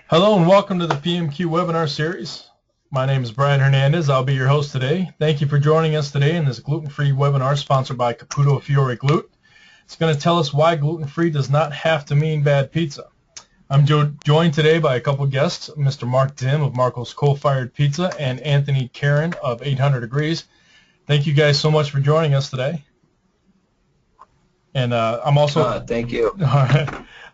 Hello and welcome to the PMQ Webinar series. My name is Brian Hernandez. I'll be your host today. Thank you for joining us today in this gluten-free webinar sponsored by Caputo Fiore Glute. It's going to tell us why gluten-free does not have to mean bad pizza. I'm joined today by a couple guests, Mr. Mark Dym of Marco's Coal-Fired Pizza and Anthony Carron of 800 Degrees. Thank you guys so much for joining us today. And I'm also thank you.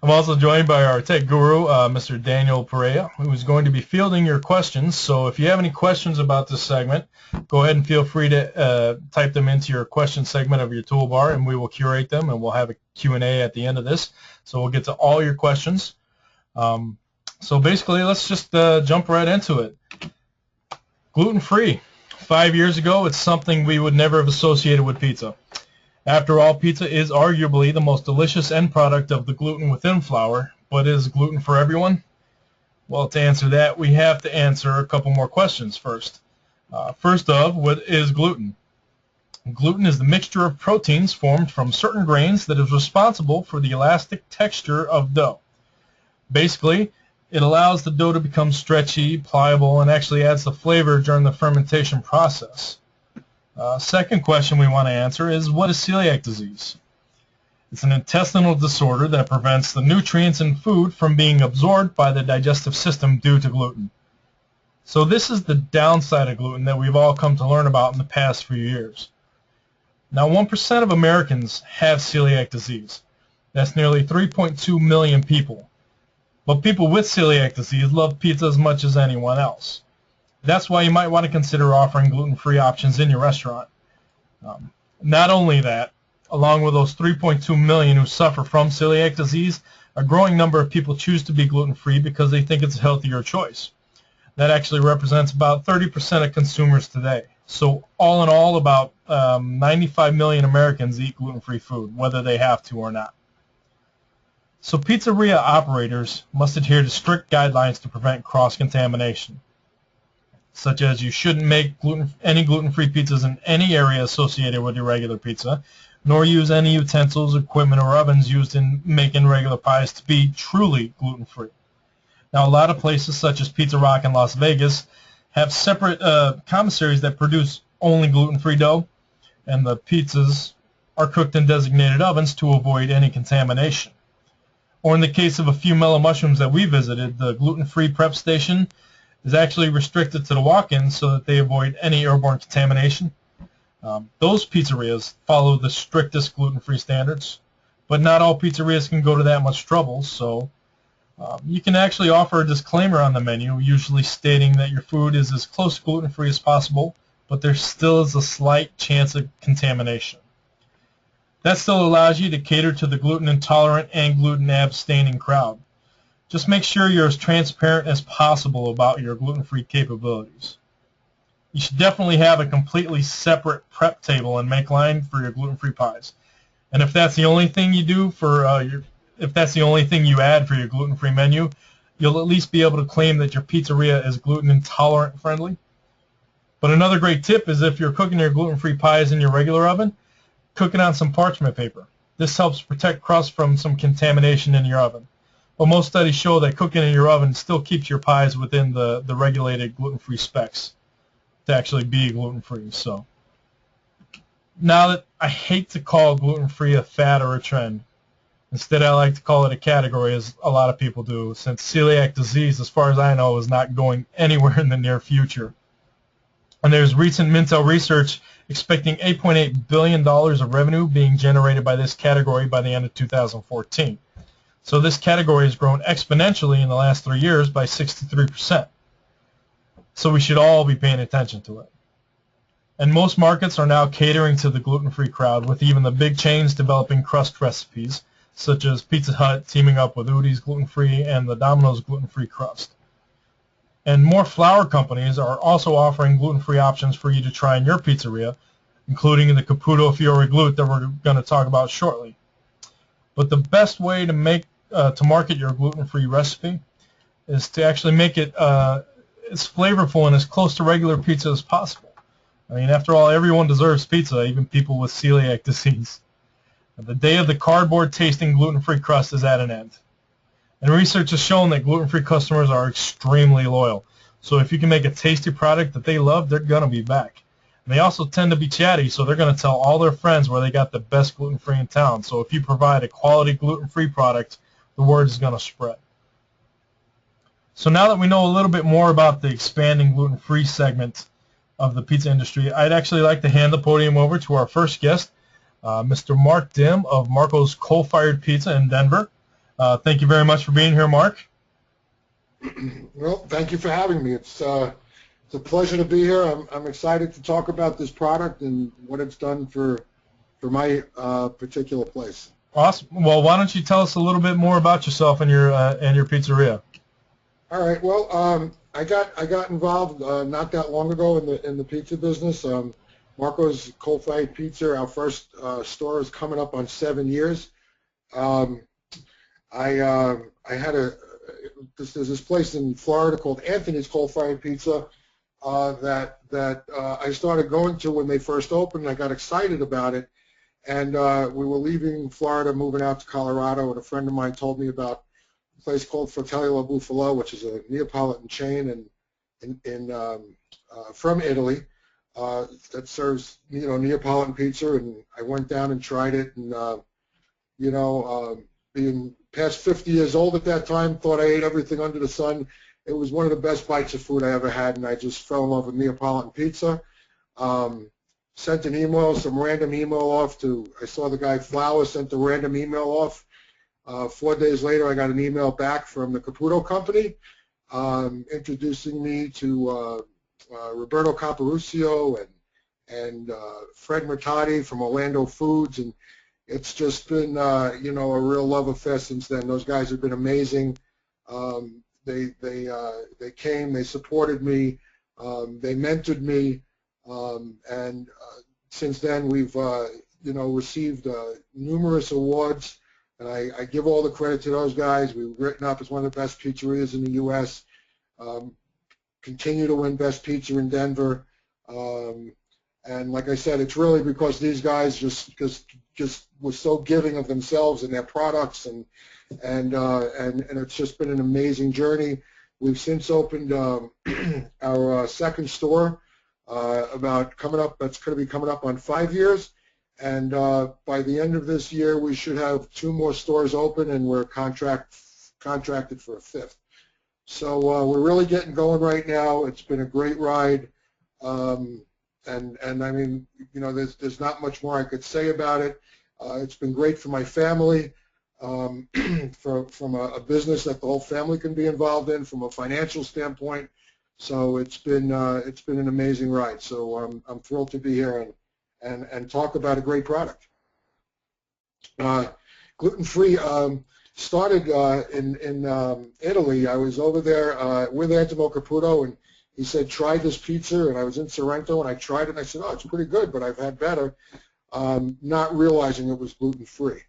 I'm also joined by our tech guru, Mr. Daniel Perea, who is going to be fielding your questions. So if you have any questions about this segment, go ahead and feel free to type them into your question segment of your toolbar, and we will curate them, and we'll have a Q&A at the end of this. So we'll get to all your questions. So basically, let's just jump right into it. Gluten-free. 5 years ago, it's something we would never have associated with pizza. After all, pizza is arguably the most delicious end product of the gluten within flour, but is gluten for everyone? Well, to answer that, we have to answer a couple more questions first. First of, what is gluten? Gluten is the mixture of proteins formed from certain grains that is responsible for the elastic texture of dough. Basically, it allows the dough to become stretchy, pliable, and actually adds the flavor during the fermentation process. Second question we want to answer is, what is celiac disease? It's an intestinal disorder that prevents the nutrients in food from being absorbed by the digestive system due to gluten. So this is the downside of gluten that we've all come to learn about in the past few years. Now, 1% of Americans have celiac disease. That's nearly 3.2 million people. But people with celiac disease love pizza as much as anyone else. That's why you might want to consider offering gluten-free options in your restaurant. Not only that, along with those 3.2 million who suffer from celiac disease, a growing number of people choose to be gluten-free because they think it's a healthier choice. That actually represents about 30% of consumers today. So all in all, about 95 million Americans eat gluten-free food, whether they have to or not. So pizzeria operators must adhere to strict guidelines to prevent cross-contamination, such as you shouldn't make any gluten-free pizzas in any area associated with your regular pizza, nor use any utensils, equipment, or ovens used in making regular pies to be truly gluten-free. Now, a lot of places, such as Pizza Rock in Las Vegas, have separate commissaries that produce only gluten-free dough, and the pizzas are cooked in designated ovens to avoid any contamination. Or in the case of a few Mellow Mushrooms that we visited, the gluten-free prep station is actually restricted to the walk-ins so that they avoid any airborne contamination. Those pizzerias follow the strictest gluten-free standards, but not all pizzerias can go to that much trouble, so you can actually offer a disclaimer on the menu, usually stating that your food is as close to gluten-free as possible, but there still is a slight chance of contamination. That still allows you to cater to the gluten-intolerant and gluten-abstaining crowd. Just make sure you're as transparent as possible about your gluten-free capabilities. You should definitely have a completely separate prep table and make line for your gluten-free pies. And if that's the only thing you do if that's the only thing you add for your gluten-free menu, you'll at least be able to claim that your pizzeria is gluten-intolerant friendly. But another great tip is, if you're cooking your gluten-free pies in your regular oven, cook it on some parchment paper. This helps protect crust from some contamination in your oven. But most studies show that cooking in your oven still keeps your pies within the regulated gluten-free specs to actually be gluten-free. So now, that I hate to call gluten-free a fad or a trend, instead I like to call it a category, as a lot of people do, since celiac disease, as far as I know, is not going anywhere in the near future. And there's recent Mintel research expecting $8.8 billion of revenue being generated by this category by the end of 2014. So this category has grown exponentially in the last 3 years by 63%. So we should all be paying attention to it. And most markets are now catering to the gluten-free crowd, with even the big chains developing crust recipes, such as Pizza Hut teaming up with Udi's gluten-free and the Domino's gluten-free crust. And more flour companies are also offering gluten-free options for you to try in your pizzeria, including the Caputo Fiore Glute that we're going to talk about shortly. But the best way to market your gluten-free recipe is to actually make it as flavorful and as close to regular pizza as possible. I mean, after all, everyone deserves pizza, even people with celiac disease. The day of the cardboard-tasting gluten-free crust is at an end. And research has shown that gluten-free customers are extremely loyal. So if you can make a tasty product that they love, they're going to be back. And they also tend to be chatty, so they're going to tell all their friends where they got the best gluten-free in town. So if you provide a quality gluten-free product, the word is going to spread. So now that we know a little bit more about the expanding gluten-free segment of the pizza industry, I'd actually like to hand the podium over to our first guest, Mr. Mark Dym of Marco's Coal-Fired Pizza in Denver. Thank you very much for being here, Mark. Well, thank you for having me. It's a pleasure to be here. I'm excited to talk about this product and what it's done for my particular place. Awesome. Well, why don't you tell us a little bit more about yourself and your pizzeria? All right. Well, I got involved not that long ago in the pizza business. Marco's Coal-Fired Pizza, our first store, is coming up on 7 years. I had there's this place in Florida called Anthony's Coal-Fired Pizza that I started going to when they first opened. I got excited about it, and we were leaving Florida, moving out to Colorado, and a friend of mine told me about a place called Fratelli La Bufala, which is a Neapolitan chain from Italy that serves Neapolitan pizza, and I went down and tried it, and being past 50 years old at that time, thought I ate everything under the sun. It was one of the best bites of food I ever had, and I just fell in love with Neapolitan pizza. Sent an email, some random email off to, I saw the guy Flower sent a random email off. 4 days later, I got an email back from the Caputo company introducing me to Roberto Caparucio and Fred Mertati from Orlando Foods, and it's just been a real love affair since then. Those guys have been amazing. They came, they supported me, they mentored me, and since then we've received numerous awards, and I give all the credit to those guys. We've written up as one of the best pizzerias in the U.S. Continue to win Best Pizza in Denver. And like I said, it's really because these guys just were so giving of themselves and their products, and it's just been an amazing journey. We've since opened our second store that's going to be coming up on 5 years, and by the end of this year we should have 2 more stores open, and we're contracted for a 5th. So we're really getting going right now. It's been a great ride. And I mean, there's not much more I could say about it. It's been great for my family, from a business that the whole family can be involved in, from a financial standpoint. So it's been an amazing ride. So I'm thrilled to be here and talk about a great product. Gluten-free started in Italy. I was over there with Antonio Caputo, and he said, try this pizza, and I was in Sorrento, and I tried it, and I said, oh, it's pretty good, but I've had better, not realizing it was gluten-free.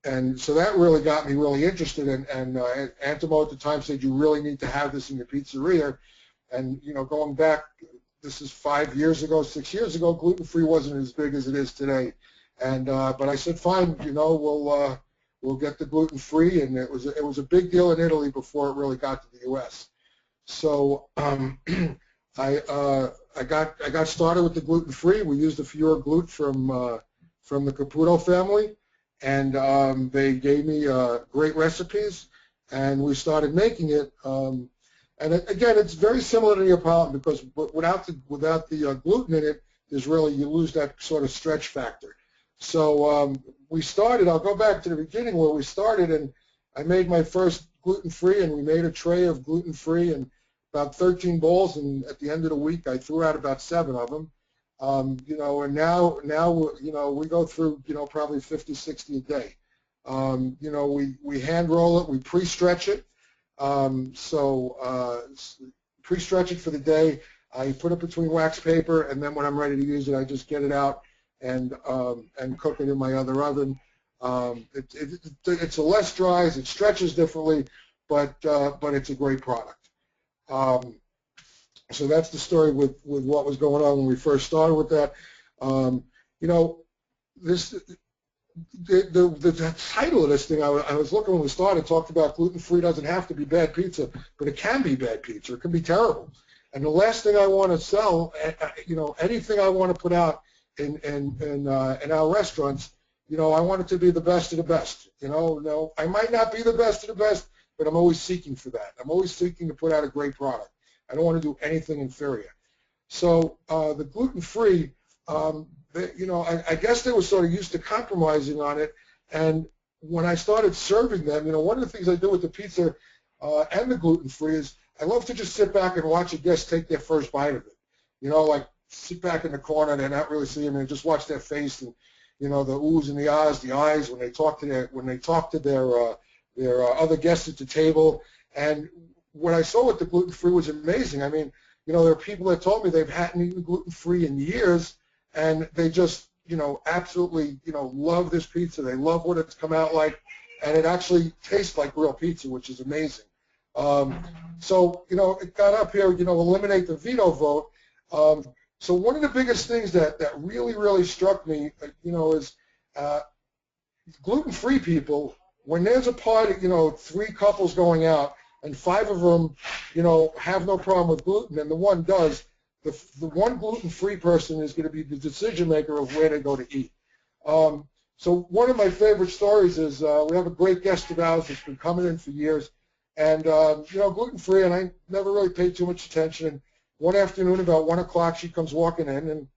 And so that really got me really interested, and Antonio at the time said, you really need to have this in your pizzeria. And, going back, this is 5 years ago, 6 years ago, gluten-free wasn't as big as it is today. And but I said, fine, we'll get the gluten-free, and it was a big deal in Italy before it really got to the U.S. So I got started with the gluten-free. We used a Fior gluten from the Caputo family, and they gave me great recipes, and we started making it. And again, it's very similar to Neapolitan, because without the gluten in it, you lose that sort of stretch factor. So we started. I'll go back to the beginning where we started, and I made my first gluten-free, and we made a tray of gluten-free and about 13 bowls, and at the end of the week I threw out about 7 of them. And now we go through probably 50, 60 a day. We hand roll it, we pre-stretch it. Pre-stretch it for the day. I put it between wax paper, and then when I'm ready to use it, I just get it out and cook it in my other oven. It's a less dries, it stretches differently, but it's a great product. So that's the story with what was going on when we first started with that. the title of this thing, I was looking when we started, talked about gluten-free doesn't have to be bad pizza, but it can be bad pizza. It can be terrible. And the last thing I want to sell, anything I want to put out in our restaurants, I want it to be the best of the best. No, I might not be the best of the best, but I'm always seeking for that. I'm always seeking to put out a great product. I don't want to do anything inferior. So the gluten-free, I guess they were sort of used to compromising on it. And when I started serving them, one of the things I do with the pizza and the gluten-free is I love to just sit back and watch a guest take their first bite of it. Like sit back in the corner, they're not really seeing me, and just watch their face and the oohs and the ahs, the eyes when they talk to their other guests at the table. And what I saw with the gluten-free was amazing. I mean, there are people that told me they hadn't eaten gluten-free in years, and they just, absolutely, love this pizza. They love what it's come out like, and it actually tastes like real pizza, which is amazing. So, it got up here, eliminate the veto vote. So one of the biggest things that really, really struck me, is gluten-free people, when there's a party, 3 couples going out, and 5 of them, have no problem with gluten, and the one does, the one gluten-free person is going to be the decision maker of where they go to eat. So one of my favorite stories is we have a great guest of ours that's been coming in for years, and gluten-free, and I never really paid too much attention. And one afternoon, about 1 o'clock, she comes walking in, and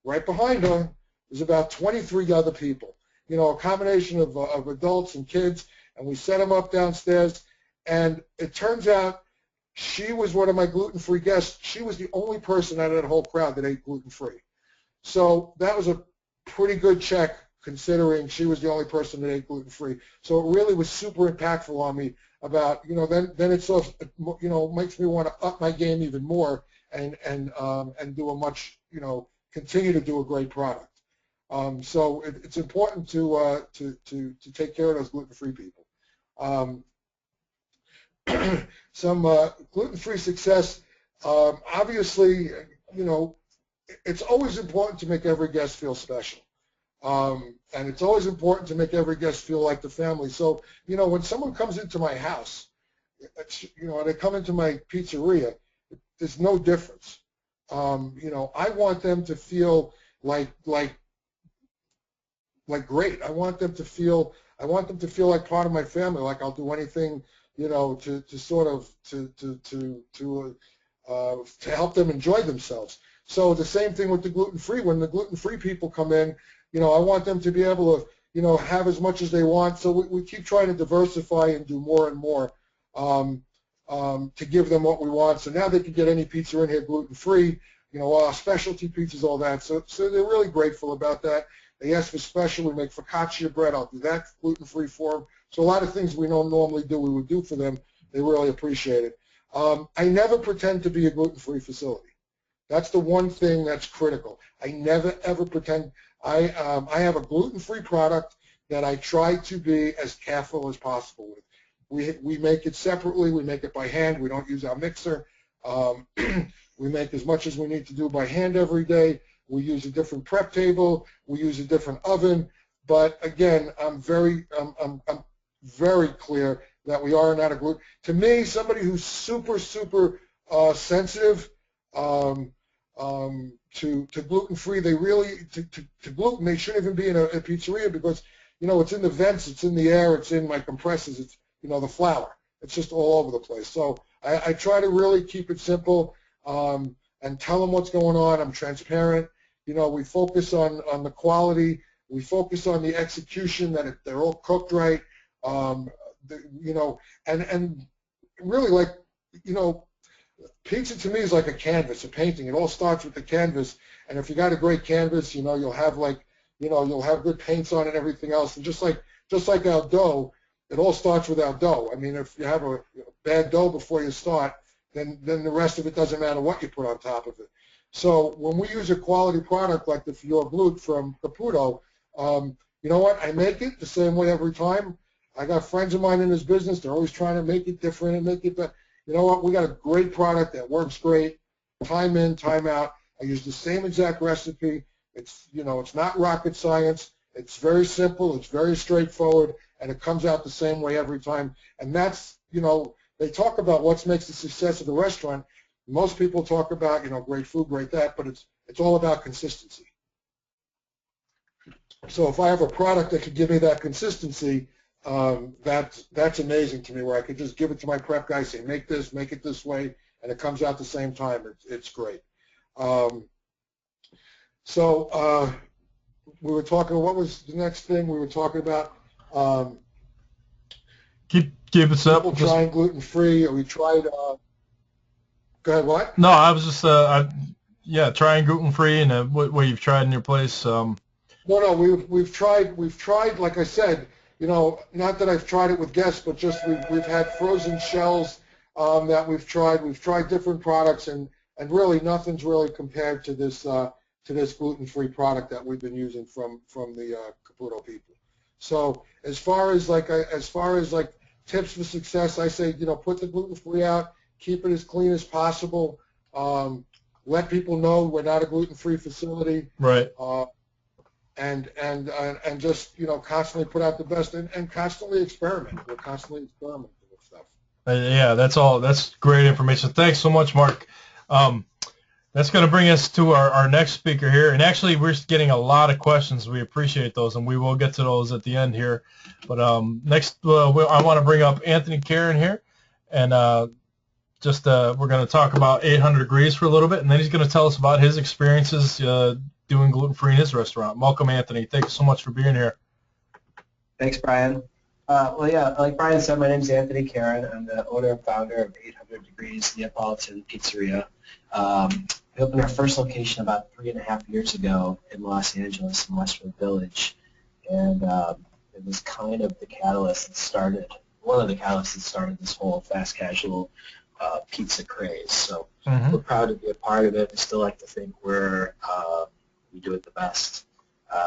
right behind her is about 23 other people. A combination of adults and kids, and we set them up downstairs. And it turns out she was one of my gluten-free guests. She was the only person out of that whole crowd that ate gluten-free. So that was a pretty good check, considering she was the only person that ate gluten-free. So it really was super impactful on me about, then it sort of, makes me want to up my game even more and do a much, continue to do a great product. So it's important to take care of those gluten-free people. Some gluten-free success, obviously, it's always important to make every guest feel special. And it's always important to make every guest feel like the family. So, when someone comes into my house, they come into my pizzeria, there's no difference. I want them to feel like great. I want them to feel like part of my family, like I'll do anything, to sort of to help them enjoy themselves. So the same thing with the gluten-free. When the gluten-free people come in, I want them to be able to, have as much as they want. So we keep trying to diversify and do more and more to give them what we want. So now they can get any pizza in here gluten-free, specialty pizzas, all that. So they're really grateful about that. They ask for special. We make focaccia bread. I'll do that gluten-free for them. So a lot of things we don't normally do, we would do for them. They really appreciate it. I never pretend to be a gluten-free facility. That's the one thing that's critical. I never, ever pretend. I have a gluten-free product that I try to be as careful as possible with. We make it separately. We make it by hand. We don't use our mixer. We make as much as we need to do by hand every day. We use a different prep table. We use a different oven. But again, I'm very clear that we are not a gluten. To me, somebody who's super sensitive to gluten-free, they really to gluten, they shouldn't even be in a pizzeria because it's in the vents, it's in the air, it's in my compressors, it's the flour. It's just all over the place. So I try to really keep it simple and tell them what's going on. I'm transparent. We focus on the quality. We focus on the execution, that they're all cooked right. And really, pizza to me is like a canvas, a painting. It all starts with the canvas, and if you got a great canvas, you'll have you'll have good paints on it and everything else. And just like our dough, it all starts with our dough. I mean, if you have a bad dough before you start, then the rest of it doesn't matter what you put on top of it. So when we use a quality product like the Fior Glute from Caputo, you know what? I make it the same way every time. I got friends of mine in this business. They're always trying to make it different and make it better. You know what? We got a great product that works great, time in, time out. I use the same exact recipe. It's, it's not rocket science. It's very simple, it's very straightforward, and it comes out the same way every time. And that's, you know, they talk about what makes the success of the restaurant. Most people talk about, you know, great food, great that, but it's all about consistency. So if I have a product that could give me that consistency, that's amazing to me, where I could just give it to my prep guy, say, make this, make it this way, and it comes out the same time. It's great. We were talking, what was the next thing we were talking about? Keep it simple. People trying gluten-free, or we tried, go ahead, what? No, I was just, yeah, trying gluten-free, and what you've tried in your place. No, we've tried, like I said, you know, not that I've tried it with guests, but just we've had frozen shells that we've tried. We've tried different products, and really nothing's really compared to this gluten-free product that we've been using from the Caputo people. So as far as like tips for success, I say, you know, put the gluten-free out, keep it as clean as possible, let people know we're not a gluten-free facility, right? And just, you know, constantly put out the best, and constantly experiment. We're constantly experimenting with stuff. Yeah, that's great information. Thanks so much, Mark. That's going to bring us to our next speaker here. And actually, we're getting a lot of questions. We appreciate those, and we will get to those at the end here. But next, I want to bring up Anthony Carron here. And we're going to talk about 800 Degrees for a little bit, and then he's going to tell us about his experiences doing gluten-free in his restaurant. Welcome, Anthony. Thanks so much for being here. Thanks, Brian. Well, yeah, like Brian said, my name is Anthony Carron. I'm the owner and founder of 800 Degrees Neapolitan Pizzeria. We opened our first location about 3.5 years ago in Los Angeles in Westwood Village, and it was kind of the catalyst that started, one of the catalysts that started this whole fast casual pizza craze. So we're proud to be a part of it. We still like to think we do it the best.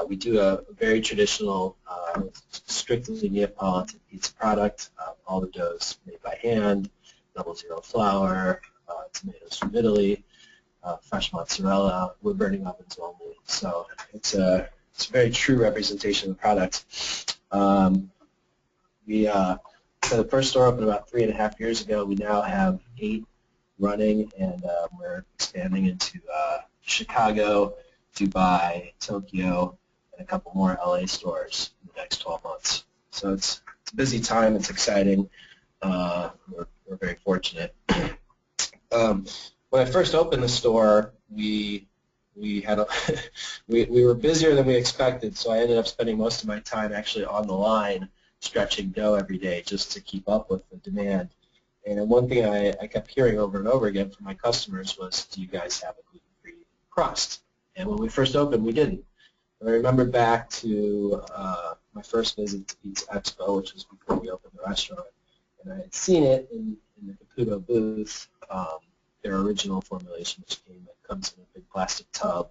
We do a very traditional, strictly Neapolitan pizza product. All the dough is made by hand, double zero flour, tomatoes from Italy, fresh mozzarella, wood burning ovens only. So it's a very true representation of the product. So the first store opened about 3.5 years ago. We now have 8 running, and we're expanding into Chicago, Dubai, Tokyo, and a couple more LA stores in the next 12 months. So it's a busy time. It's exciting. We're very fortunate. When I first opened the store, we had we were busier than we expected, so I ended up spending most of my time actually on the line stretching dough every day just to keep up with the demand. And one thing I kept hearing over and over again from my customers was, do you guys have a gluten-free crust? And when we first opened, we didn't. And I remember back to my first visit to Pizza Expo, which was before we opened the restaurant, and I had seen it in the Caputo booth, their original formulation, which comes in a big plastic tub.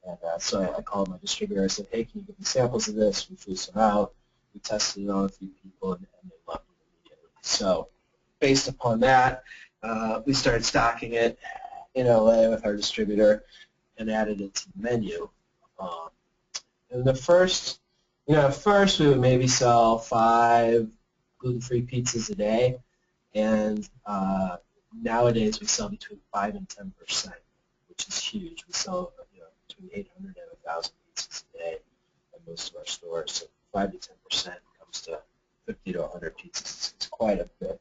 And so I called my distributor. I said, hey, can you give me samples of this? We flew some out. We tested it on a few people, and they loved it immediately. So based upon that, we started stocking it in LA with our distributor and added it to the menu. And at first we would maybe sell 5 gluten-free pizzas a day, and nowadays we sell between 5 and 10%, which is huge. We sell between 800 and 1,000 pizzas a day at most of our stores. So 5 to 10% comes to 50 to 100 pizzas. It's quite a bit.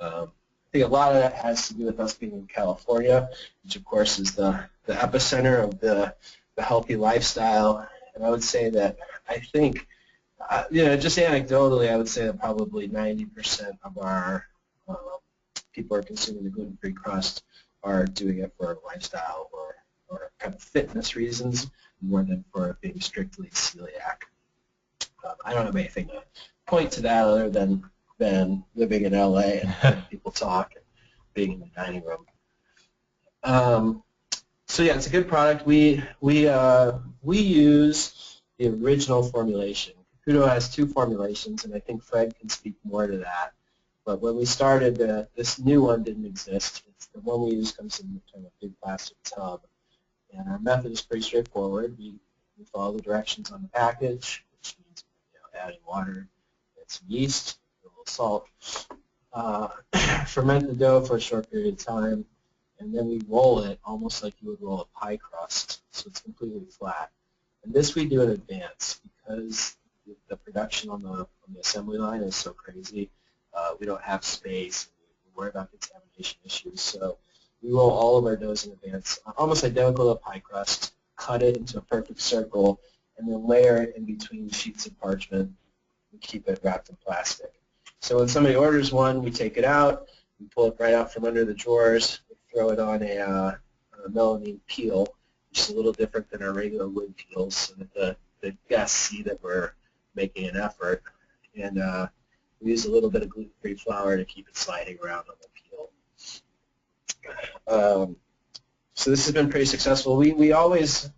I think a lot of that has to do with us being in California, which of course is the epicenter of the healthy lifestyle. And I would say that I think, just anecdotally, I would say that probably 90% of our people are consuming the gluten-free crust are doing it for lifestyle or kind of fitness reasons more than for being strictly celiac. I don't have anything to point to that other than living in LA and hearing people talk and being in the dining room. So yeah, it's a good product. We use the original formulation. Caputo has 2 formulations, and I think Fred can speak more to that. But when we started, this new one didn't exist. The one we use comes in kind of a big plastic tub, and our method is pretty straightforward. We We follow the directions on the package, which means adding water and some yeast, a little salt. Ferment the dough for a short period of time, and then we roll it almost like you would roll a pie crust, so it's completely flat. And this we do in advance because the production on the assembly line is so crazy. We don't have space. We worry about contamination issues, so we roll all of our doughs in advance, almost identical to a pie crust, cut it into a perfect circle, and then layer it in between sheets of parchment and keep it wrapped in plastic. So when somebody orders one, we take it out, we pull it right out from under the drawers, we throw it on a melamine peel, which is a little different than our regular wood peels, so that the guests see that we're making an effort. And we use a little bit of gluten-free flour to keep it sliding around on the peel. So this has been pretty successful. We always,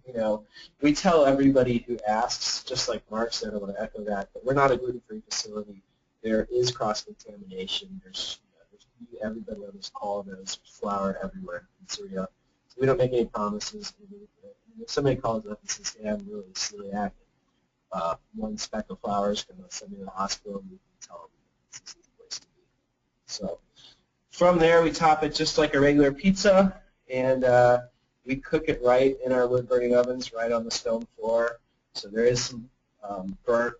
we tell everybody who asks, just like Mark said, I want to echo that, but we're not a gluten-free facility. There is cross-contamination. There's everybody on this call knows flour everywhere in pizzeria. So we don't make any promises. If somebody calls up and says, hey, I'm really celiac, one speck of flour is going to send me to the hospital, and we can tell them this is the place to be. So from there, we top it just like a regular pizza, and we cook it right in our wood-burning ovens, right on the stone floor. So there is some burnt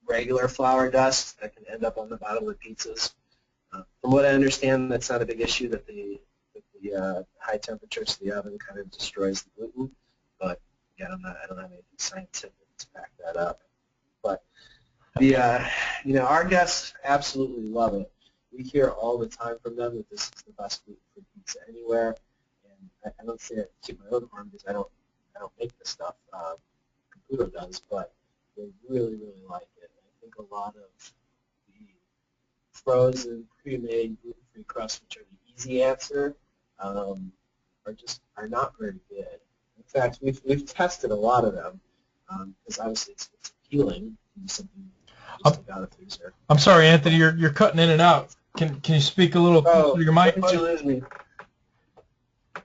regular flour dust that can end up on the bottom of the pizzas. From what I understand, that's not a big issue, that the high temperatures of the oven kind of destroys the gluten. But again, I don't have anything scientific to back that up. But our guests absolutely love it. We hear all the time from them that this is the best gluten-free pizza anywhere. And I don't say it to my own harm because I don't make this stuff. Caputo does, but they really, really like it. I think a lot of the frozen, pre-made gluten-free crusts, which are the easy answer, are not very good. In fact, we've tested a lot of them because obviously it's appealing to do something just take out of the freezer. I'm sorry, Anthony, you're cutting in and out. Can you speak a little closer to your mic? Did you lose me? Can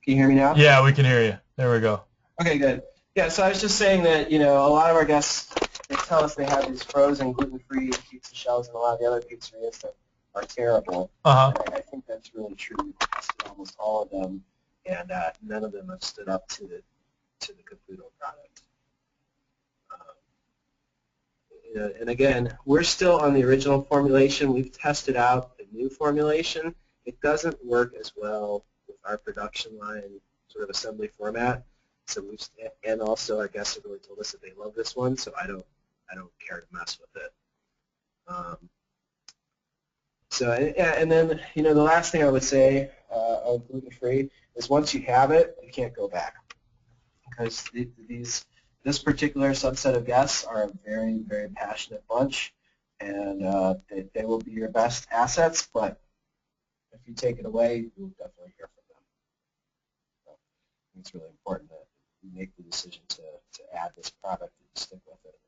you hear me now? Yeah, we can hear you. There we go. Okay, good. Yeah, so I was just saying that, a lot of our guests, they tell us they have these frozen gluten-free pizza shells, and a lot of the other pizzerias that are terrible. Uh-huh. And I think that's really true. We've tested almost all of them, and none of them have stood up to the Caputo product. And again, we're still on the original formulation. We've tested out the new formulation. It doesn't work as well with our production line sort of assembly format. So and also our guests have really told us that they love this one, so I don't care to mess with it. And then the last thing I would say on gluten-free is once you have it, you can't go back, because this particular subset of guests are a very, very passionate bunch, and they will be your best assets, but if you take it away, you'll definitely hear from them. So I think it's really important that you make the decision to add this product and stick with it.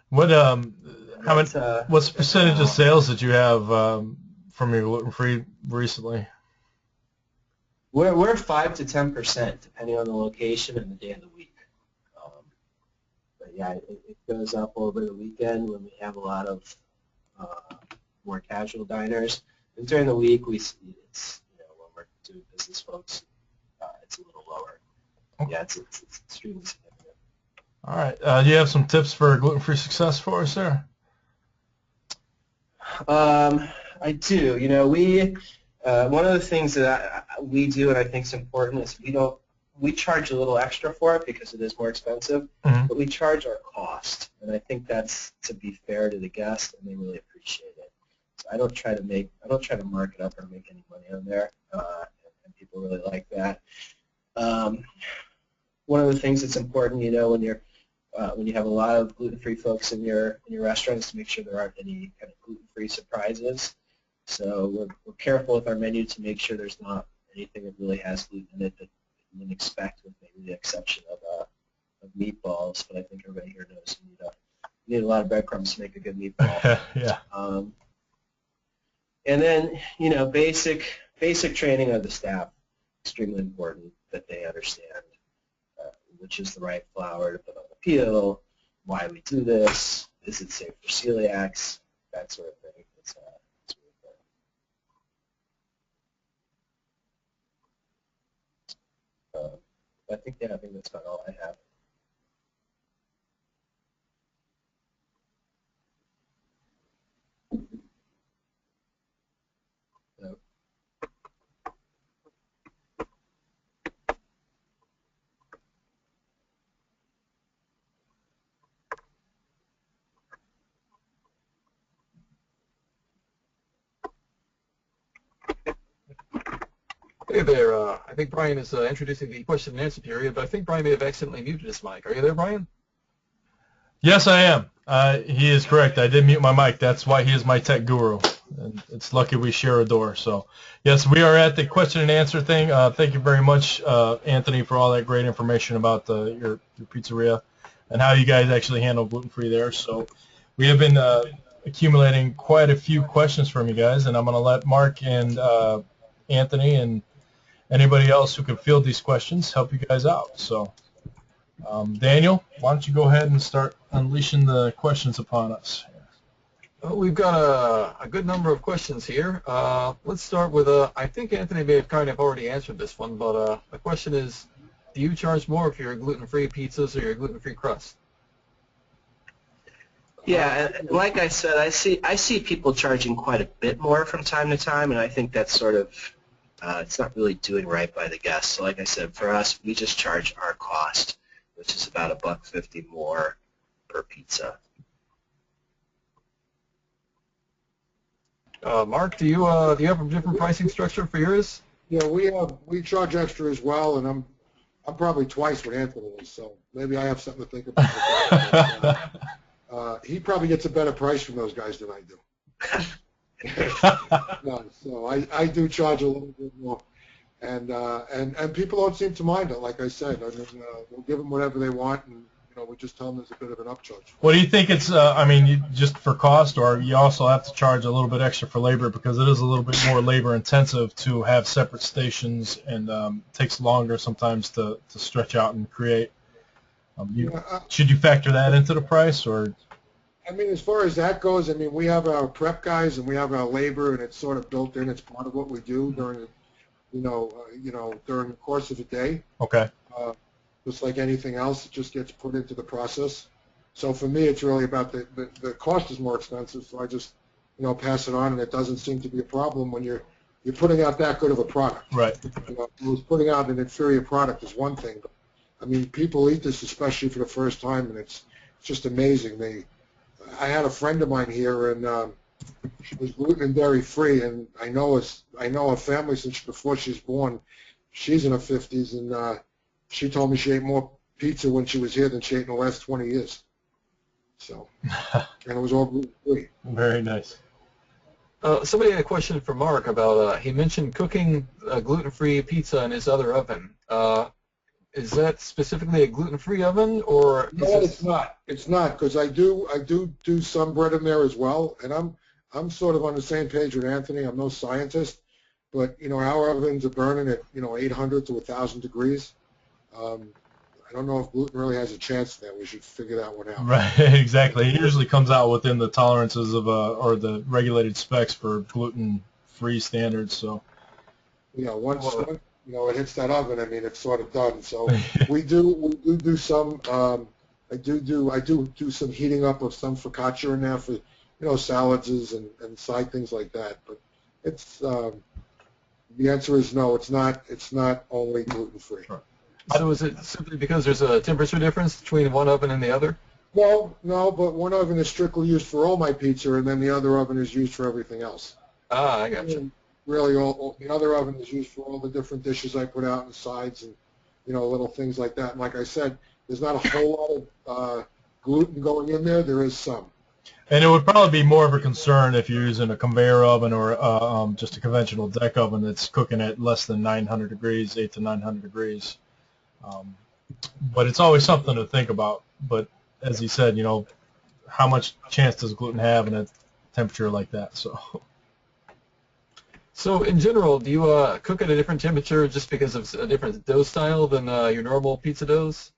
What's the percentage of sales that you have from your gluten-free recently? We're 5 to 10%, depending on the location and the day of the week. But yeah, it goes up over the weekend when we have a lot of more casual diners. And during the week, we see it's when we're doing business folks, it's a little lower. Okay. Yeah, it's extremely significant. All right. Do you have some tips for gluten-free success for us there? I do. One of the things that we do, and I think is important, is we charge a little extra for it because it is more expensive, mm-hmm. but we charge our cost, and I think that's to be fair to the guest, and they really appreciate it. So I don't try to mark it up or make any money on there, and people really like that. One of the things that's important, when you have a lot of gluten-free folks in your restaurant, is to make sure there aren't any kind of gluten-free surprises. So we're careful with our menu to make sure there's not anything that really has gluten in it that you wouldn't expect, with maybe the exception of meatballs. But I think everybody here knows you need a lot of breadcrumbs to make a good meatball. Yeah. And then basic training of the staff, extremely important that they understand which is the right flour to put on the peel, why we do this, is it safe for celiacs, that sort of thing. It's really good. I think that's about all I have. Hey there, I think Brian is introducing the question and answer period, but I think Brian may have accidentally muted his mic. Are you there, Brian? Yes, I am. He is correct. I did mute my mic. That's why he is my tech guru. And it's lucky we share a door. So, yes, we are at the question and answer thing. Thank you very much, Anthony, for all that great information about your pizzeria and how you guys actually handle gluten-free there. So we have been accumulating quite a few questions from you guys, and I'm going to let Mark and Anthony and anybody else who can field these questions help you guys out. So, Daniel, why don't you go ahead and start unleashing the questions upon us? Well, we've got a good number of questions here. Let's start with, I think Anthony may have kind of already answered this one, but the question is, do you charge more for your gluten-free pizzas or your gluten-free crust? Yeah, like I said, I see people charging quite a bit more from time to time, and I think that's sort of it's not really doing right by the guests. So like I said, for us, we just charge our cost, which is about $1.50 more per pizza. Mark, do you have a different pricing structure for yours? Yeah, we charge extra as well, and I'm probably twice what Anthony is, so maybe I have something to think about. He probably gets a better price from those guys than I do. No, so I do charge a little bit more, and people don't seem to mind it. Like I said, I mean, we'll give them whatever they want, and we just tell them there's a bit of an upcharge. What do you think it's? I mean, just for cost, or you also have to charge a little bit extra for labor because it is a little bit more labor intensive to have separate stations, and takes longer sometimes to stretch out and create. Should you factor that into the price, or? I mean, as far as that goes, I mean, we have our prep guys and we have our labor, and it's sort of built in. It's part of what we do during, during the course of the day. Okay. Just like anything else, it just gets put into the process. So for me, it's really about the cost is more expensive, so I just, pass it on, and it doesn't seem to be a problem when you're putting out that good of a product. Right. Putting out an inferior product is one thing, but I mean, people eat this especially for the first time, and it's just amazing. I had a friend of mine here, and she was gluten and dairy free, and I know her family since before she was born. She's in her 50s, and she told me she ate more pizza when she was here than she ate in the last 20 years. So, and it was all gluten free. Very nice. Somebody had a question for Mark about, he mentioned cooking a gluten-free pizza in his other oven. Is that specifically a gluten-free oven, or? No, it's not. It's not, because I do some bread in there as well, and I'm sort of on the same page with Anthony. I'm no scientist, but our ovens are burning at 800 to 1,000 degrees. I don't know if gluten really has a chance there. We should figure that one out. Right, exactly. It usually comes out within the tolerances of or the regulated specs for gluten-free standards. So. Yeah, once it hits that oven, I mean, it's sort of done. So we do some. I do some heating up of some focaccia in there for salads and side things like that. But it's the answer is no. It's not only gluten free. Right. So is it simply because there's a temperature difference between one oven and the other? No, but one oven is strictly used for all my pizza, and then the other oven is used for everything else. Ah, I got you. Really, the other oven is used for all the different dishes I put out and sides and little things like that. And like I said, there's not a whole lot of gluten going in there. There is some. And it would probably be more of a concern if you're using a conveyor oven or just a conventional deck oven that's cooking at less than 900 degrees, 800 to 900 degrees. But it's always something to think about. But as he said, how much chance does gluten have in a temperature like that? So in general, do you cook at a different temperature just because of a different dough style than your normal pizza doughs?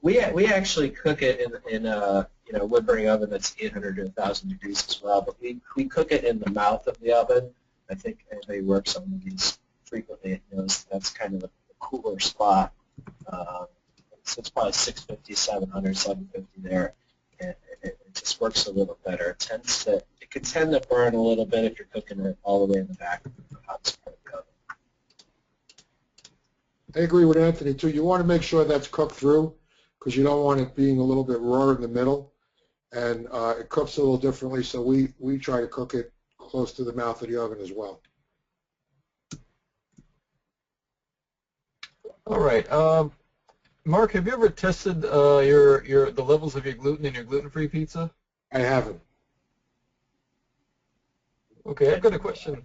We actually cook it in a wood burning oven that's 800 to 1,000 degrees as well, but we cook it in the mouth of the oven. I think anybody who works on these frequently knows that's kind of a cooler spot. So it's probably 650, 700, 750 there. And it just works a little better. It can tend to burn a little bit if you're cooking it all the way in the back of the hottest part of the oven. I agree with Anthony too. You want to make sure that's cooked through because you don't want it being a little bit raw in the middle, and it cooks a little differently. So we try to cook it close to the mouth of the oven as well. All right. Mark, have you ever tested the levels of your gluten in your gluten-free pizza? I haven't. Okay, I've got a question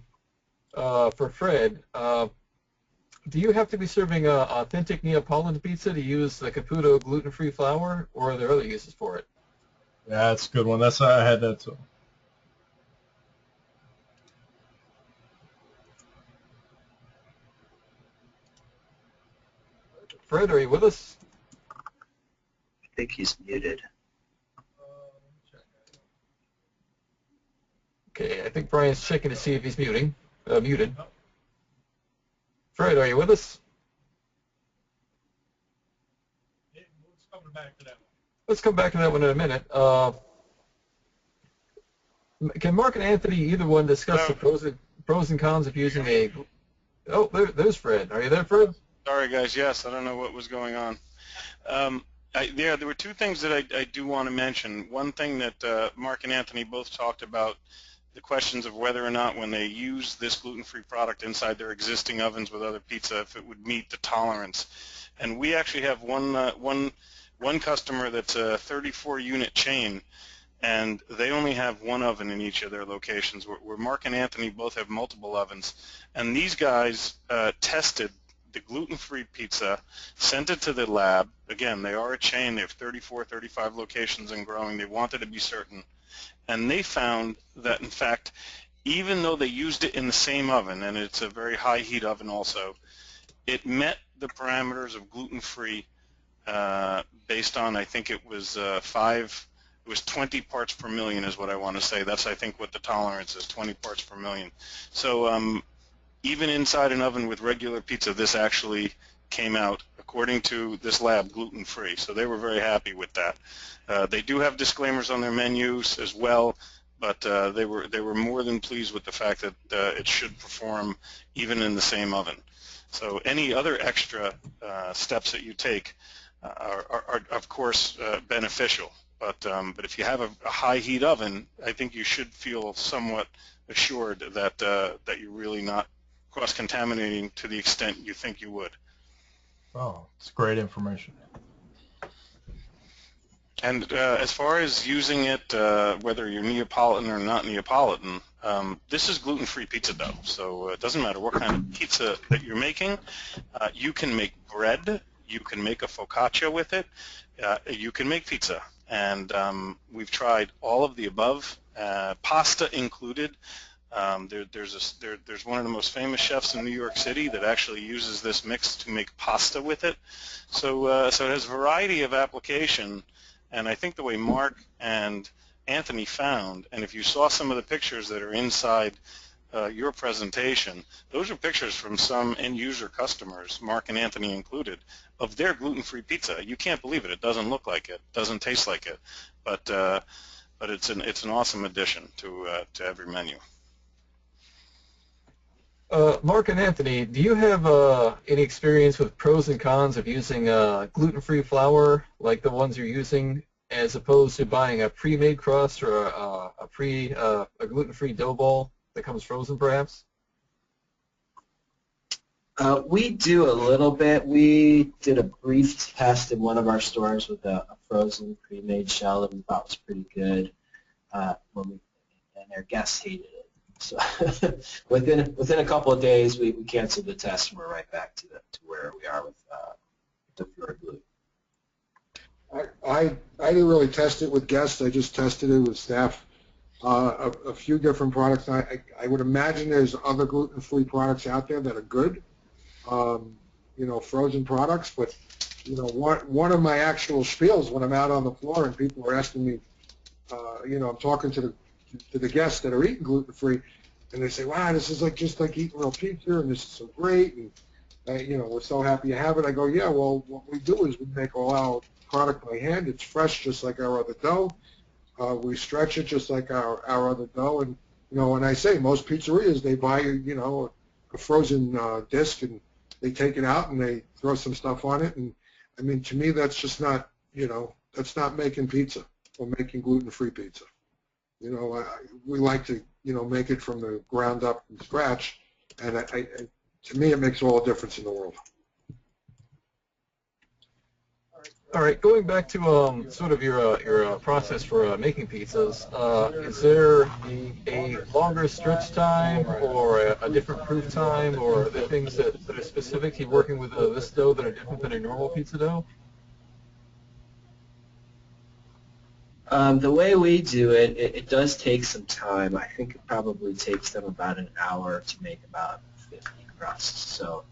for Fred. Do you have to be serving authentic Neapolitan pizza to use the Caputo gluten-free flour, or are there other uses for it? Yeah, that's a good one. I had that too. Fred, are you with us? I think he's muted. Okay, I think Brian's checking to see if he's muted. Fred, are you with us? Let's come back to that one in a minute. Can Mark and Anthony, either one, discuss the pros and cons of using a... Oh, there's Fred. Are you there, Fred? Sorry, guys. Yes, I don't know what was going on. There were two things that I do want to mention. One thing that Mark and Anthony both talked about, the questions of whether or not when they use this gluten-free product inside their existing ovens with other pizza, if it would meet the tolerance. And we actually have one customer that's a 34-unit chain, and they only have one oven in each of their locations, where Mark and Anthony both have multiple ovens. And these guys tested the gluten-free pizza, sent it to the lab. Again, they are a chain. They have 34, 35 locations and growing. They wanted to be certain. And they found that, in fact, even though they used it in the same oven, and it's a very high heat oven also, it met the parameters of gluten-free based on, I think it was 20 parts per million is what I want to say. That's, I think, what the tolerance is, 20 parts per million. So even inside an oven with regular pizza, this actually came out, according to this lab, gluten-free. So they were very happy with that. They do have disclaimers on their menus as well, but they were more than pleased with the fact that it should perform even in the same oven. So any other extra steps that you take are of course beneficial. But if you have a high heat oven, I think you should feel somewhat assured that that you're really not cross-contaminating to the extent you think you would. Oh, it's great information. And as far as using it, whether you're Neapolitan or not Neapolitan, this is gluten-free pizza dough. So it doesn't matter what kind of pizza that you're making. You can make bread. You can make a focaccia with it. You can make pizza. And we've tried all of the above, pasta included. There's one of the most famous chefs in New York City that actually uses this mix to make pasta with it. So it has a variety of application. And I think the way Mark and Anthony found, and if you saw some of the pictures that are inside your presentation, those are pictures from some end-user customers, Mark and Anthony included, of their gluten-free pizza. You can't believe it. It doesn't look like it. Doesn't taste like it. But it's an awesome addition to every menu. Mark and Anthony, do you have any experience with pros and cons of using gluten-free flour like the ones you're using, as opposed to buying a pre-made crust or a gluten-free dough ball that comes frozen, perhaps? We do a little bit. We did a brief test in one of our stores with a frozen pre-made shell that we thought was pretty good, and our guests hated it. So within a couple of days, we canceled the test and we're right back to where we are with the pure gluten. I didn't really test it with guests. I just tested it with staff. A few different products. I would imagine there's other gluten-free products out there that are good, frozen products. But you know, one of my actual spiels when I'm out on the floor and people are asking me, you know, I'm talking to the guests that are eating gluten-free, and they say, wow, this is like just like eating real pizza, and this is so great, and you know, we're so happy you have it. I go, yeah, well, what we do is we make all our product by hand. It's fresh just like our other dough. We stretch it just like our other dough, and you know, when I say most pizzerias, they buy, you know, a frozen disc, and they take it out and they throw some stuff on it, and I mean, to me, that's just not, you know, that's not making pizza or making gluten-free pizza. You know, we like to, you know, make it from the ground up from scratch, and to me, it makes all the difference in the world. All right, going back to sort of your process for making pizzas, is there a longer stretch time or a different proof time, or are there things that are specific to working with this dough that are different than a normal pizza dough? The way we do it, it does take some time. I think it probably takes them about an hour to make about 50 crusts. So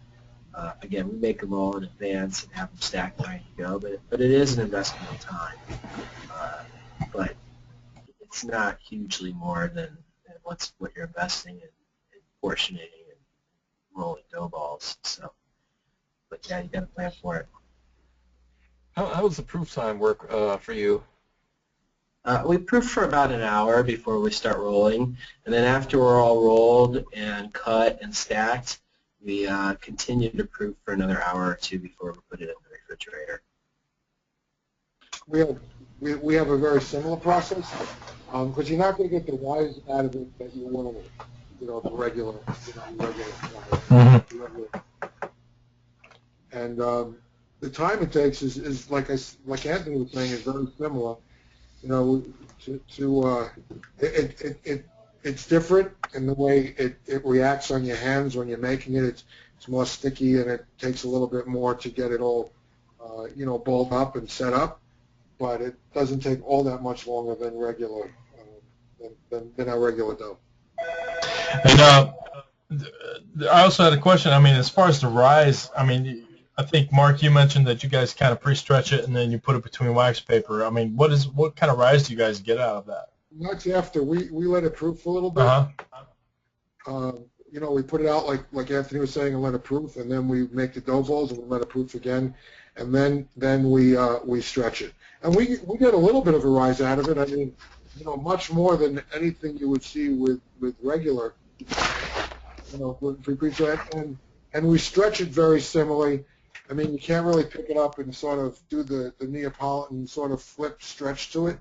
again, we make them all in advance and have them stacked ready to go, but it is an investment of time. But it's not hugely more than what you're investing in portioning and rolling dough balls. So, but yeah, you got to plan for it. How does the proof time work for you? We proof for about an hour before we start rolling, and then after we're all rolled and cut and stacked, we continue to proof for another hour or two before we put it in the refrigerator. We have a very similar process, because you're not going to get the wise out of it that you want to, you know, the regular, and the time it takes is like Anthony was saying, is very similar. You know, it's different in the way it reacts on your hands when you're making it. It's more sticky, and it takes a little bit more to get it all, you know, balled up and set up. But it doesn't take all that much longer than regular than our regular dough. And I also had a question. I mean, as far as the rise, I mean, I think, Mark, you mentioned that you guys kind of pre-stretch it and then you put it between wax paper. I mean, what kind of rise do you guys get out of that? That's after we let it proof a little bit. You know, we put it out like Anthony was saying and let it proof, and then we make the dough balls and we let it proof again, and then we stretch it. And we get a little bit of a rise out of it. I mean, you know, much more than anything you would see with regular, you know, gluten-free pizza. And we stretch it very similarly. I mean, you can't really pick it up and sort of do the Neapolitan sort of flip stretch to it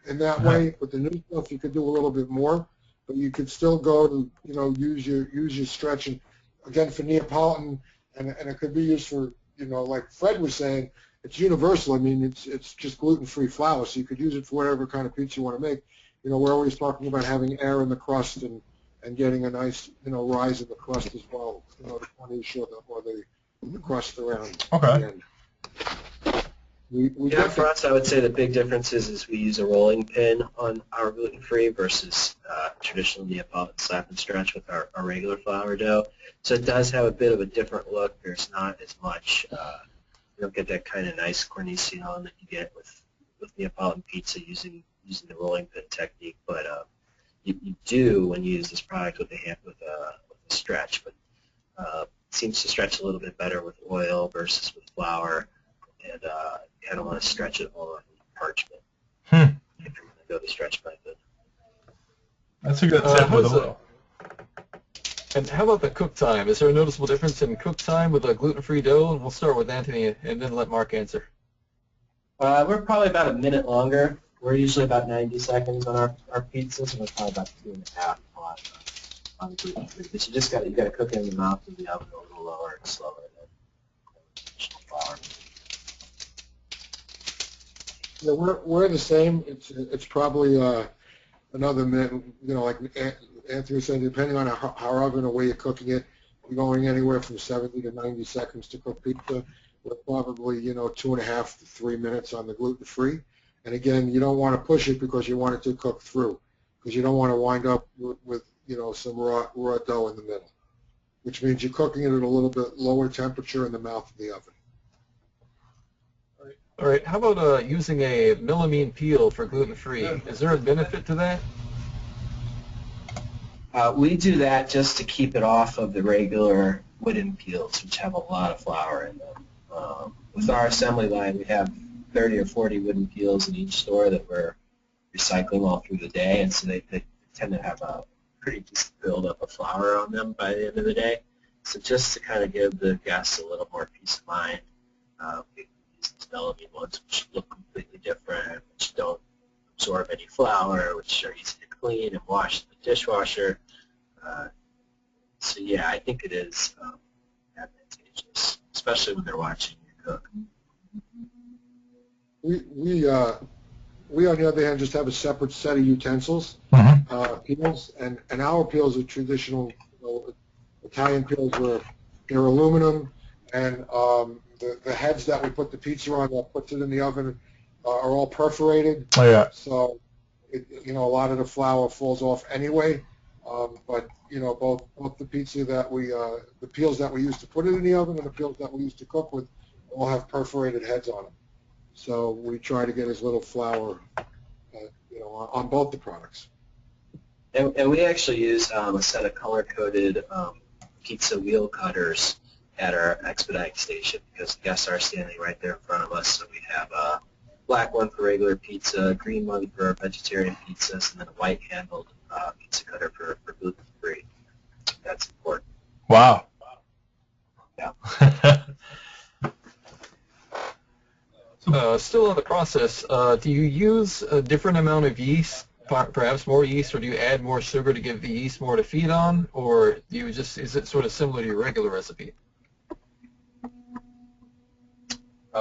in that way. With the new stuff, you could do a little bit more, but you could still go to, you know, use your stretching. Again, for Neapolitan, and it could be used for, you know, like Fred was saying, it's universal. I mean, it's just gluten-free flour, so you could use it for whatever kind of pizza you want to make. You know, we're always talking about having air in the crust and getting a nice, you know, rise in the crust as well, you know, to punish or the crust around the end. Yeah, for us, I would say the big difference is we use a rolling pin on our gluten-free versus traditional Neapolitan slap and stretch with our regular flour dough. So it does have a bit of a different look. There's not as much, you don't get that kind of nice cornicione that you get with Neapolitan pizza using the rolling pin technique. But you do when you use this product with a stretch, but it seems to stretch a little bit better with oil versus with flour. And you kind of want to stretch it more on parchment if you're going to go the stretch method. That's a good tip with oil. And how about the cook time? Is there a noticeable difference in cook time with a gluten-free dough? And we'll start with Anthony and then let Mark answer. We're probably about a minute longer. We're usually about 90 seconds on our pizzas, and we're probably about 2.5 on gluten-free. But you got to cook it in the mouth of the oven a little lower and slower than traditional flour. Yeah, we're the same. It's probably another minute. You know, like Anthony was saying, depending on how oven or where you're cooking it, you're going anywhere from 70 to 90 seconds to cook pizza. We're probably, you know, 2.5 to 3 minutes on the gluten-free. And again, you don't want to push it because you want it to cook through, because you don't want to wind up with you know, some raw dough in the middle, which means you're cooking it at a little bit lower temperature in the mouth of the oven. All right, how about using a melamine peel for gluten-free? Is there a benefit to that? We do that just to keep it off of the regular wooden peels, which have a lot of flour in them. With our assembly line, we have 30 or 40 wooden peels in each store that we're recycling all through the day, and so they tend to have a pretty decent buildup of flour on them by the end of the day. So just to kind of give the guests a little more peace of mind, we use these melamine ones, which look completely different, which don't absorb any flour, which are easy to clean and wash in the dishwasher. So yeah, I think it is advantageous, especially when they're watching you cook. We on the other hand just have a separate set of utensils, peels, and our peels are traditional Italian peels where they're aluminum, and the heads that we put the pizza on that puts it in the oven are all perforated. Oh, yeah. So a lot of the flour falls off anyway. But both the pizza that the peels that we use to put it in the oven and the peels that we use to cook with all have perforated heads on them. So we try to get as little flour, on both the products. And we actually use a set of color-coded pizza wheel cutters at our expedite station because the guests are standing right there in front of us. So we have a black one for regular pizza, a green one for vegetarian pizzas, and then a white-handled pizza cutter for gluten-free. That's important. Wow. Yeah. Still on the process, do you use a different amount of yeast, perhaps more yeast, or do you add more sugar to give the yeast more to feed on, or do you is it sort of similar to your regular recipe?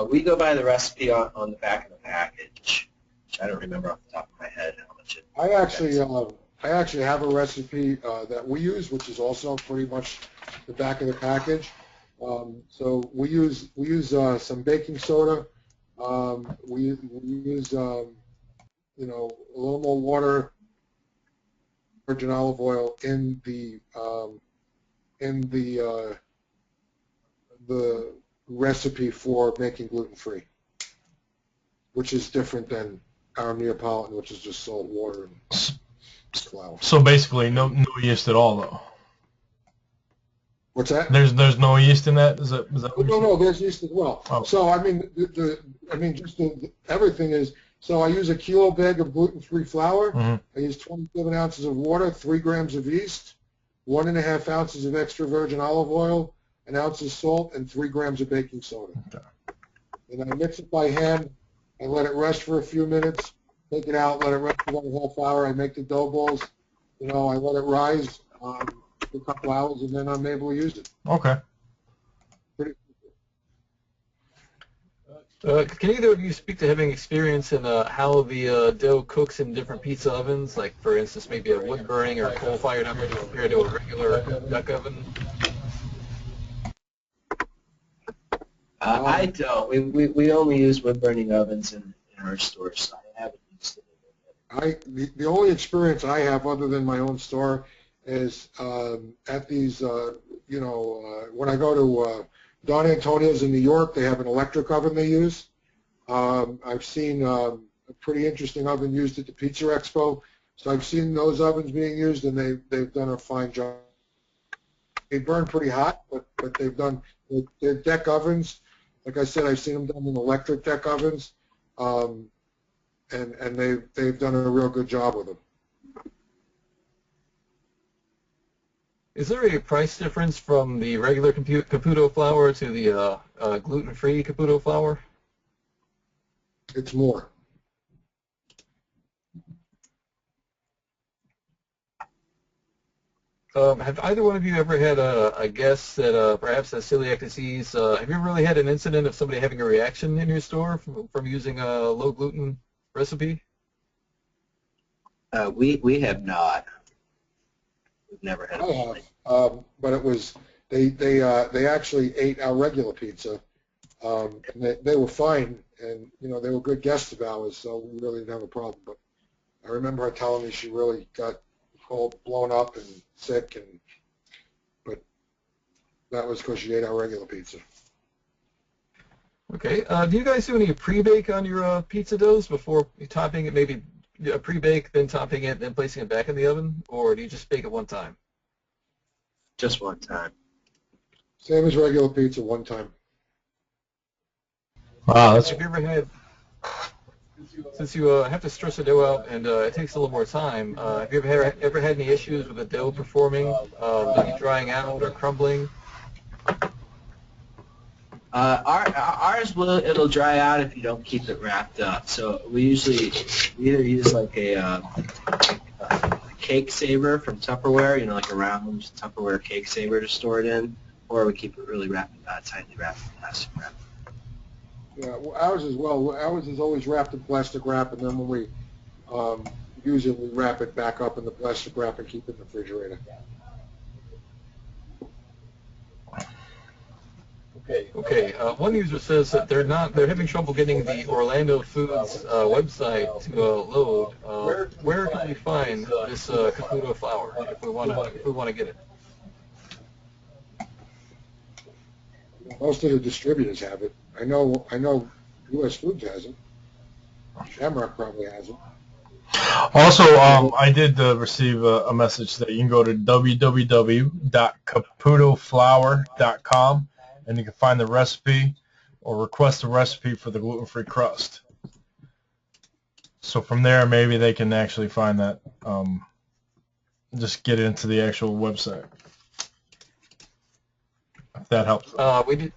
We go by the recipe on the back of the package, which I don't remember off the top of my head how much it I actually have a recipe that we use, which is also pretty much the back of the package. So we use some baking soda. We use a little more water, virgin olive oil in the recipe for making gluten-free, which is different than our Neapolitan, which is just salt, water, and flour. So basically, no yeast at all, though. What's that? There's no yeast in that. Is that what you're saying? No, there's yeast as well. Oh. So everything is. So I use a kilo bag of gluten-free flour. I use 27 ounces of water, 3 grams of yeast, 1.5 ounces of extra virgin olive oil, an ounce of salt, and 3 grams of baking soda. Okay. And I mix it by hand. I let it rest for a few minutes. Take it out. Let it rest for 1.5 hours. I make the dough balls. I let it rise for a couple hours, and then I'm able to use it. Okay. Can either of you speak to having experience in how the dough cooks in different pizza ovens, like for instance maybe a wood burning or coal-fired oven compared to a regular duck oven? I don't. We only use wood-burning ovens in our store, so I haven't used it. The only experience I have other than my own store is at these, when I go to Don Antonio's in New York, they have an electric oven they use. I've seen a pretty interesting oven used at the Pizza Expo. So I've seen those ovens being used, and they've done a fine job. They burn pretty hot, but they're deck ovens. Like I said, I've seen them done in electric deck ovens, and they've done a real good job with them. Is there a price difference from the regular Caputo flour to the gluten-free Caputo flour? It's more. Have either one of you ever had a guest that perhaps has celiac disease? Have you ever really had an incident of somebody having a reaction in your store from using a low gluten recipe? We have not. We've never had. I have, but it was they actually ate our regular pizza, and they were fine, and they were good guests of ours, so we really didn't have a problem. But I remember her telling me she really got all blown up and sick, but that was because she ate our regular pizza. Okay. Do you guys do any pre-bake on your pizza doughs before topping it? Maybe a pre-bake, then topping it, then placing it back in the oven, or do you just bake it one time? Just one time. Same as regular pizza, one time. Wow, that's Have you ever had, since you have to stretch the dough out and it takes a little more time, have you ever had any issues with the dough performing, maybe drying out or crumbling? Ours it'll dry out if you don't keep it wrapped up. So we usually either use like a cake saver from Tupperware, you know, like a round Tupperware cake saver to store it in, or we keep it really tightly wrapped in plastic wrap. Yeah, well, ours as well. Ours is always wrapped in plastic wrap, and then when we use it, we wrap it back up in the plastic wrap and keep it in the refrigerator. Okay. One user says that they're having trouble getting the Orlando Foods website to load. Where can we find this Caputo flour if we want to get it? Most of the distributors have it. I know U.S. Foods has it. Shamrock probably has it. Also, I did receive a message that you can go to www.caputoflour.com and you can find the recipe or request a recipe for the gluten-free crust. So from there, maybe they can actually find that, just get into the actual website, if that helps. We did.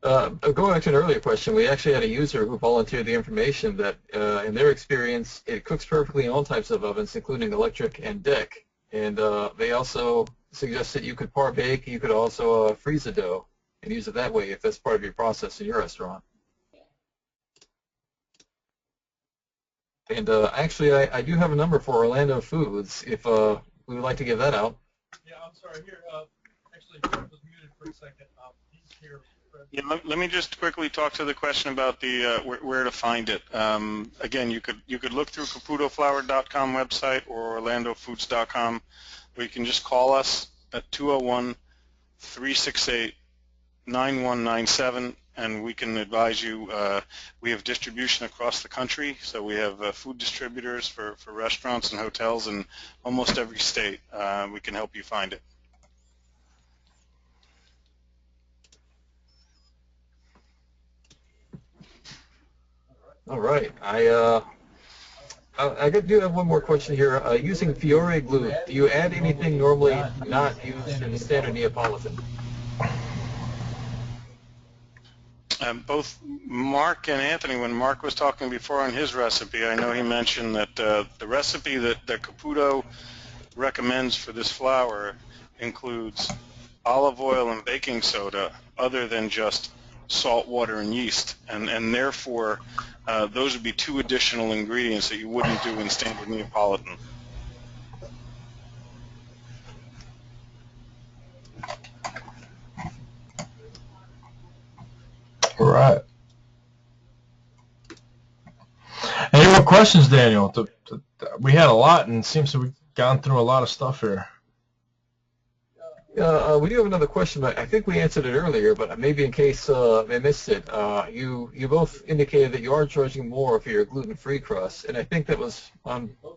Going back to an earlier question, we actually had a user who volunteered the information that, in their experience, it cooks perfectly in all types of ovens, including electric and deck. And they also suggested you could par bake. You could also freeze the dough and use it that way if that's part of your process in your restaurant. And actually, I do have a number for Orlando Foods if we would like to give that out. Yeah, I'm sorry. Here, actually, Fred was muted for a second. He's here. Yeah, let me just quickly talk to the question about the where to find it. Again, you could look through caputoflour.com website or orlandofoods.com, or you can just call us at 201-368-9197, and we can advise you. We have distribution across the country, so we have food distributors for restaurants and hotels in almost every state. We can help you find it. All right. I do have one more question here. Using Fiore glue, do you add anything normally not used in the standard Neapolitan? Both Mark and Anthony, when Mark was talking before on his recipe, I know he mentioned that the recipe that Caputo recommends for this flour includes olive oil and baking soda other than just salt, water, and yeast, and therefore those would be two additional ingredients that you wouldn't do in standard Neapolitan. All right. Any more questions, Daniel? We had a lot, and it seems to have gone through a lot of stuff here. We do have another question, but I think we answered it earlier, but maybe in case they missed it, you both indicated that you are charging more for your gluten-free crust, and I think that was,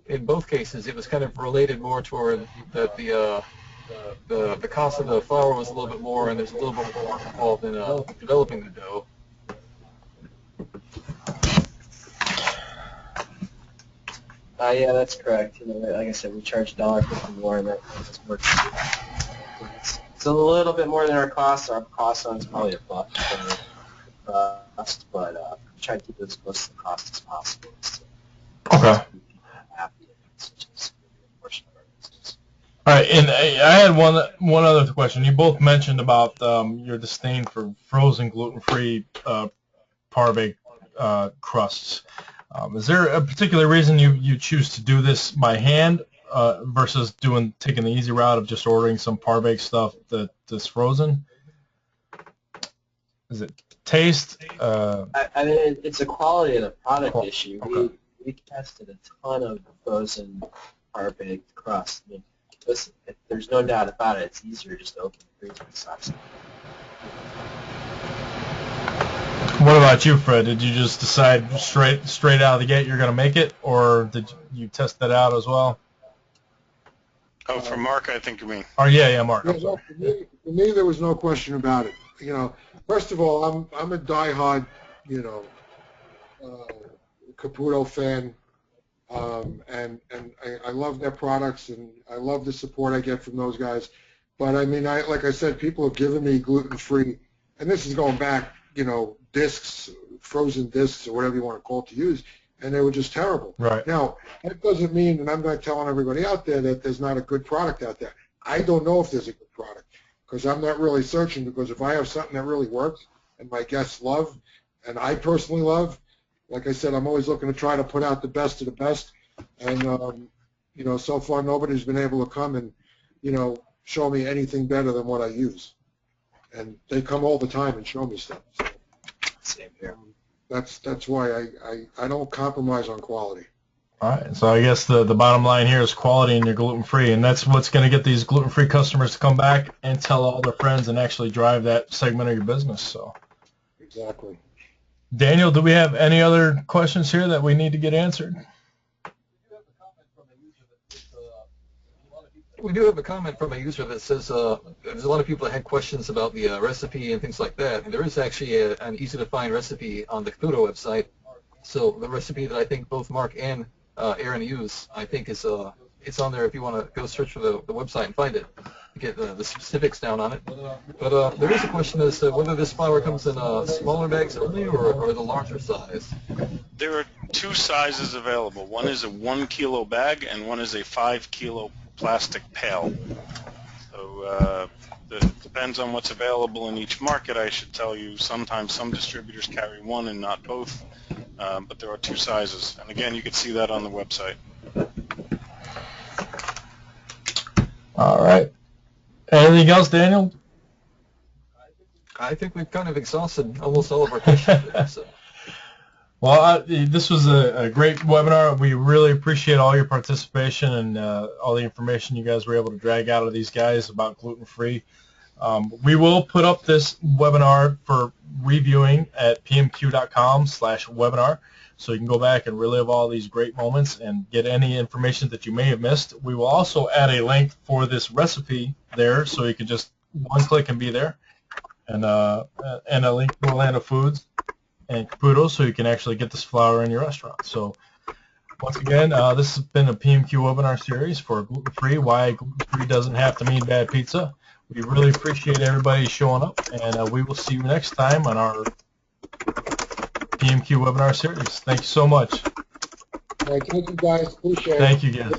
in both cases, it was kind of related more toward that the cost of the flour was a little bit more, and there's a little bit more involved in developing the dough. Yeah, that's correct. You know, like I said, we charge $1.50 more, and that's more. It's a little bit more than our costs. Our cost on is probably $1 for the cost, but try to keep it as close to the cost as possible. So Okay. All right, and I had one other question. You both mentioned about your disdain for frozen gluten-free par-baked crusts. Is there a particular reason you choose to do this by hand versus taking the easy route of just ordering some par-baked stuff that's frozen? Is it taste? I mean, it's a quality of the product issue. Okay. We tested a ton of frozen par-baked crust. I mean, listen, there's no doubt about it. It's easier just to open the freezer and stuff. What about you, Fred? Did you just decide straight out of the gate you're going to make it, or did you test that out as well? Oh, for Mark, I think you mean. Oh, yeah, Mark. Yeah, no, for me, there was no question about it. You know, first of all, I'm a diehard, you know, Caputo fan, and I love their products, and I love the support I get from those guys. But I mean, like I said, people have given me gluten-free, and this is going back, you know, discs, frozen discs, or whatever you want to call it to use, and they were just terrible. Right. Now, that doesn't mean, and I'm not telling everybody out there that there's not a good product out there. I don't know if there's a good product, because I'm not really searching, because if I have something that really works and my guests love and I personally love, like I said, I'm always looking to try to put out the best of the best. And, you know, so far nobody's been able to come and, you know, show me anything better than what I use. And they come all the time and show me stuff. So, Same here. that's why I don't compromise on quality. All right, so I guess the bottom line here is quality, and you're gluten-free, and that's what's going to get these gluten-free customers to come back and tell all their friends and actually drive that segment of your business. So, Exactly. Daniel, do we have any other questions here that we need to get answered? We do have a comment from a user that says there's a lot of people that had questions about the recipe and things like that. And there is actually an easy-to-find recipe on the Caputo website. So the recipe that I think both Mark and Aaron use, I think is it's on there if you want to go search for the website and find it to get the specifics down on it. But there is a question as to whether this flour comes in smaller bags only or the larger size. There are two sizes available. One is a 1 kilo bag, and one is a 5 kilo plastic pail. So it depends on what's available in each market. I should tell you, sometimes some distributors carry one and not both, but there are two sizes. And again, you can see that on the website. All right. Anything else, Daniel? I think we've kind of exhausted almost all of our questions there, so. Well, this was a great webinar. We really appreciate all your participation and all the information you guys were able to drag out of these guys about gluten-free. We will put up this webinar for reviewing at pmq.com/webinar, so you can go back and relive all these great moments and get any information that you may have missed. We will also add a link for this recipe there, so you can just one click and be there, and a link to Orlando Foods and Caputo, so you can actually get this flour in your restaurant. So once again, this has been a PMQ webinar series for gluten-free, why gluten-free doesn't have to mean bad pizza. We really appreciate everybody showing up, and we will see you next time on our PMQ webinar series. Thank you so much. All right, thank you guys. Appreciate it. Thank you, guys.